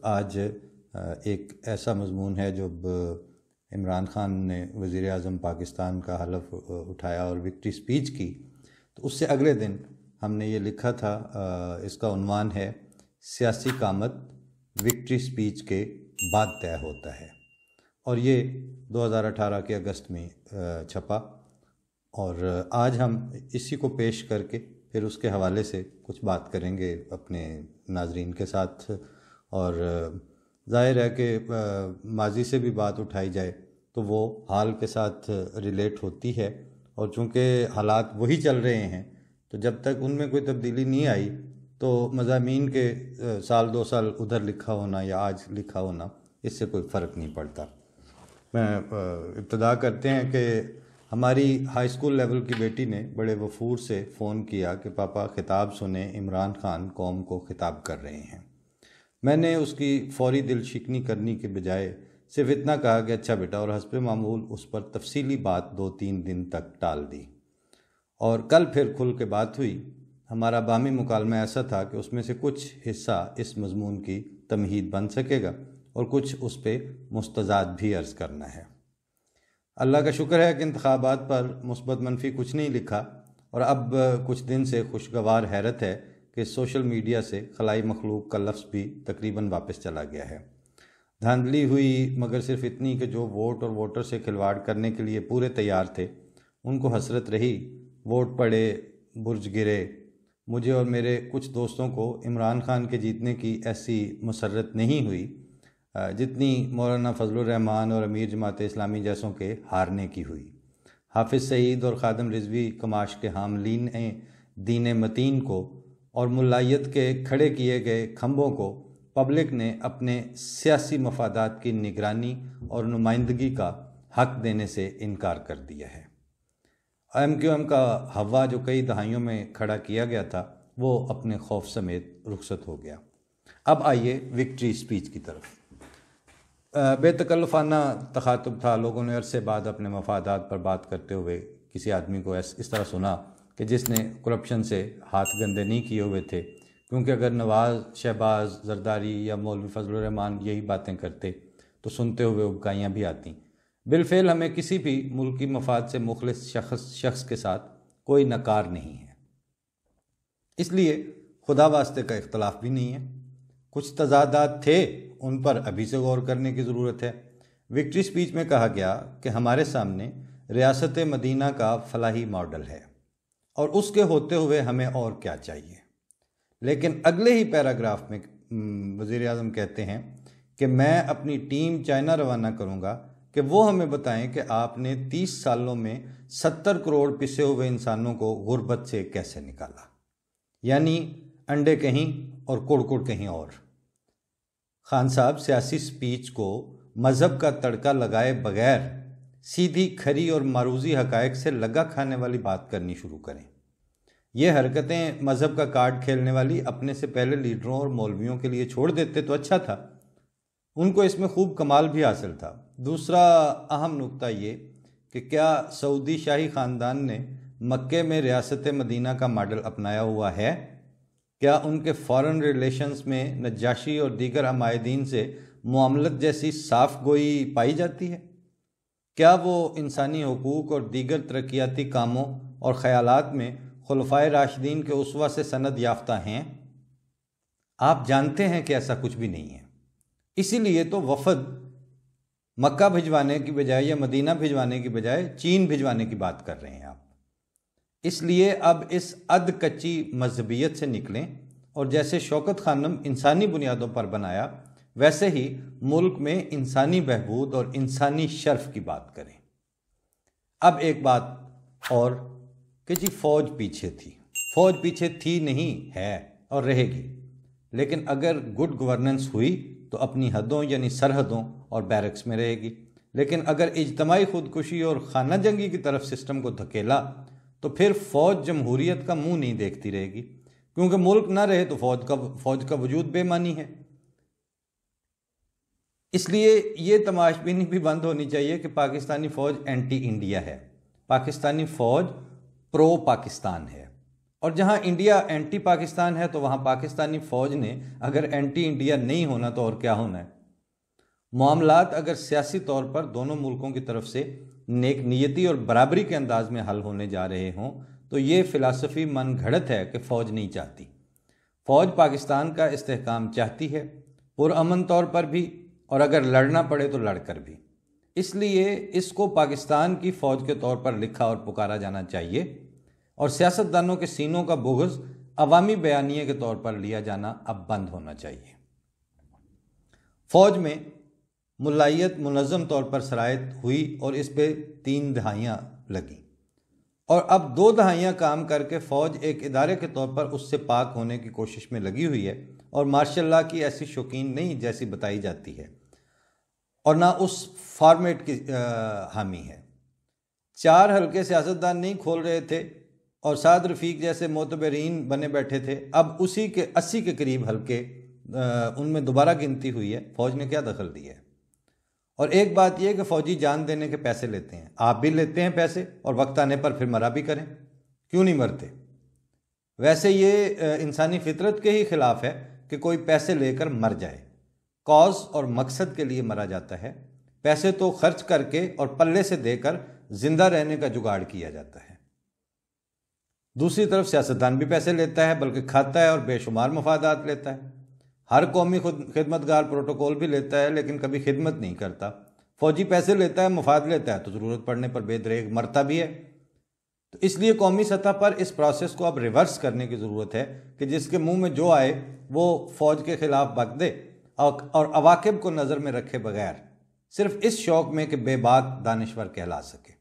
آج ایک ایسا مضمون ہے جو عمران خان نے وزیر اعظم پاکستان کا حلف اٹھایا اور وکٹری سپیچ کی، تو اس سے اگلے دن ہم نے یہ لکھا تھا، اس کا عنوان ہے سیاسی قامت وکٹری سپیچ کے بعد طے ہوتا ہے، اور یہ 2018 کے اگست میں چھپا، اور آج ہم اسی کو پیش کر کے پھر اس کے حوالے سے کچھ بات کریں گے اپنے ناظرین کے ساتھ۔ اور ظاہر ہے کہ ماضی سے بھی بات اٹھائی جائے تو وہ حال کے ساتھ ریلیٹ ہوتی ہے، اور چونکہ حالات وہی چل رہے ہیں تو جب تک ان میں کوئی تبدیلی نہیں آئی تو مضامین کے سال دو سال ادھر لکھا ہونا یا آج لکھا ہونا اس سے کوئی فرق نہیں پڑتا۔ میں ابتدا کرتے ہیں کہ ہماری ہائی اسکول لیول کی بیٹی نے بڑے وفور سے فون کیا کہ پاپا خطاب سنیں، عمران خان قوم کو خطاب کر رہے ہیں۔ میں نے اس کی فوری دل شکنی کرنے کے بجائے صرف اتنا کہا کہ اچھا بیٹا، اور حسب معمول اس پر تفصیلی بات 2-3 دن تک ٹال دی، اور کل پھر کھل کے بات ہوئی۔ ہمارا باہمی مکالمہ ایسا تھا کہ اس میں سے کچھ حصہ اس مضمون کی تمہید بن سکے گا اور کچھ اس پہ مستزاد بھی عرض کرنا ہے۔ اللہ کا شکر ہے کہ انتخابات پر مثبت منفی کچھ نہیں لکھا، اور اب کچھ دن سے خوشگوار حیرت ہے کہ سوشل میڈیا سے خلائی مخلوق کا لفظ بھی تقریباً واپس چلا گیا ہے۔ دھاندلی ہوئی، مگر صرف اتنی کہ جو ووٹ اور ووٹر سے کھلواڑ کرنے کے لیے پورے تیار تھے ان کو حسرت رہی، ووٹ پڑے، برج گرے۔ مجھے اور میرے کچھ دوستوں کو عمران خان کے جیتنے کی ایسی مسرت نہیں ہوئی جتنی مولانا فضل الرحمان اور امیر جماعت اسلامی جیسوں کے ہارنے کی ہوئی۔ حافظ سعید اور خادم رضوی کماش کے حاملین دین متین کو اور ملائیت کے کھڑے کیے گئے کھمبوں کو پبلک نے اپنے سیاسی مفادات کی نگرانی اور نمائندگی کا حق دینے سے انکار کر دیا ہے۔ ایم کیو ایم کا ہوا جو کئی دہائیوں میں کھڑا کیا گیا تھا وہ اپنے خوف سمیت رخصت ہو گیا۔ اب آئیے وکٹری سپیچ کی طرف۔ بے تکلفانہ تخاطب تھا۔ لوگوں نے عرصے بعد اپنے مفادات پر بات کرتے ہوئے کسی آدمی کو اس طرح سنا کہ جس نے کرپشن سے ہاتھ گندے نہیں کیے ہوئے تھے، کیونکہ اگر نواز، شہباز، زرداری یا مولوی فضل الرحمان یہی باتیں کرتے تو سنتے ہوئے ابکائیاں بھی آتیں۔ بالفعل ہمیں کسی بھی ملکی مفاد سے مخلص شخص کے ساتھ کوئی نکار نہیں ہے، اس لیے خدا واسطے کا اختلاف بھی نہیں ہے۔ کچھ تضادات تھے، ان پر ابھی سے غور کرنے کی ضرورت ہے۔ وکٹری سپیچ میں کہا گیا کہ ہمارے سامنے ریاست مدینہ کا فلاحی ماڈل ہے اور اس کے ہوتے ہوئے ہمیں اور کیا چاہیے، لیکن اگلے ہی پیراگراف میں وزیر اعظم کہتے ہیں کہ میں اپنی ٹیم چائنا روانہ کروں گا کہ وہ ہمیں بتائیں کہ آپ نے 30 سالوں میں 70 کروڑ پسے ہوئے انسانوں کو غربت سے کیسے نکالا، یعنی انڈے کہیں اور کڑکڑ کہیں اور۔ خان صاحب سیاسی سپیچ کو مذہب کا تڑکا لگائے بغیر سیدھی کھری اور معروضی حقائق سے لگا کھانے والی بات کرنی شروع کریں۔ یہ حرکتیں مذہب کا کارڈ کھیلنے والی اپنے سے پہلے لیڈروں اور مولویوں کے لیے چھوڑ دیتے تو اچھا تھا، ان کو اس میں خوب کمال بھی حاصل تھا۔ دوسرا اہم نکتہ یہ کہ کیا سعودی شاہی خاندان نے مکے میں ریاست مدینہ کا ماڈل اپنایا ہوا ہے؟ کیا ان کے فارن ریلیشنز میں نجاشی اور دیگر عمائدین سے معاملت جیسی صاف گوئی پائی جاتی ہے؟ کیا وہ انسانی حقوق اور دیگر ترقیاتی کاموں اور خیالات میں خلفائے راشدین کے اسوہ سے سند یافتہ ہیں؟ آپ جانتے ہیں کہ ایسا کچھ بھی نہیں ہے۔ اسی لیے تو وفد مکہ بھجوانے کی بجائے یا مدینہ بھجوانے کی بجائے چین بھجوانے کی بات کر رہے ہیں آپ۔ اس لیے اب اس اد کچی مذہبیت سے نکلیں اور جیسے شوکت خانم انسانی بنیادوں پر بنایا ویسے ہی ملک میں انسانی بہبود اور انسانی شرف کی بات کریں۔ اب ایک بات اور کہ جی فوج پیچھے تھی نہیں ہے اور رہے گی، لیکن اگر گڈ گورننس ہوئی تو اپنی حدوں یعنی سرحدوں اور بیرکس میں رہے گی، لیکن اگر اجتماعی خودکشی اور خانہ جنگی کی طرف سسٹم کو دھکیلا تو پھر فوج جمہوریت کا منہ نہیں دیکھتی رہے گی، کیونکہ ملک نہ رہے تو فوج کا وجود بے معنی ہے۔ اس لیے یہ تماش بینی بھی بند ہونی چاہیے کہ پاکستانی فوج اینٹی انڈیا ہے، پاکستانی فوج پرو پاکستان ہے، اور جہاں انڈیا اینٹی پاکستان ہے تو وہاں پاکستانی فوج نے اگر اینٹی انڈیا نہیں ہونا تو اور کیا ہونا ہے؟ معاملات اگر سیاسی طور پر دونوں ملکوں کی طرف سے نیک نیتی اور برابری کے انداز میں حل ہونے جا رہے ہوں تو یہ فلسفی من گھڑت ہے کہ فوج نہیں چاہتی۔ فوج پاکستان کا استحکام چاہتی ہے، پرامن طور پر بھی، اور اگر لڑنا پڑے تو لڑ کر بھی۔ اس لیے اس کو پاکستان کی فوج کے طور پر لکھا اور پکارا جانا چاہیے، اور سیاستدانوں کے سینوں کا بغض عوامی بیانیے کے طور پر لیا جانا اب بند ہونا چاہیے۔ فوج میں ملائیت منظم طور پر سرایت ہوئی اور اس پہ 3 دہائیاں لگیں، اور اب 2 دہائیاں کام کر کے فوج ایک ادارے کے طور پر اس سے پاک ہونے کی کوشش میں لگی ہوئی ہے، اور مارشل لاء کی ایسی شوقین نہیں جیسی بتائی جاتی ہے، اور نہ اس فارمیٹ کی حامی ہے۔ 4 حلقے سیاستدان نہیں کھول رہے تھے اور سعد رفیق جیسے معتبرین بنے بیٹھے تھے، اب اسی کے 80 کے قریب حلقے ان میں دوبارہ گنتی ہوئی ہے، فوج نے کیا دخل دیا ہے؟ اور ایک بات یہ کہ فوجی جان دینے کے پیسے لیتے ہیں، آپ بھی لیتے ہیں پیسے، اور وقت آنے پر پھر مرا بھی کریں، کیوں نہیں مرتے؟ ویسے یہ انسانی فطرت کے ہی خلاف ہے کہ کوئی پیسے لے کر مر جائے۔ کاز اور مقصد کے لیے مرا جاتا ہے، پیسے تو خرچ کر کے اور پلے سے دے کر زندہ رہنے کا جگاڑ کیا جاتا ہے۔ دوسری طرف سیاستدان بھی پیسے لیتا ہے، بلکہ کھاتا ہے اور بے شمار مفادات لیتا ہے۔ ہر قومی خدمتگار پروٹوکول بھی لیتا ہے لیکن کبھی خدمت نہیں کرتا۔ فوجی پیسے لیتا ہے، مفاد لیتا ہے، تو ضرورت پڑنے پر بے دریغ مرتا بھی ہے۔ تو اس لیے قومی سطح پر اس پروسیس کو اب ریورس کرنے کی ضرورت ہے کہ جس کے منہ میں جو آئے وہ فوج کے خلاف بک دے، اور عواقب کو نظر میں رکھے بغیر صرف اس شوق میں کہ بے باک دانشور کہلا سکے۔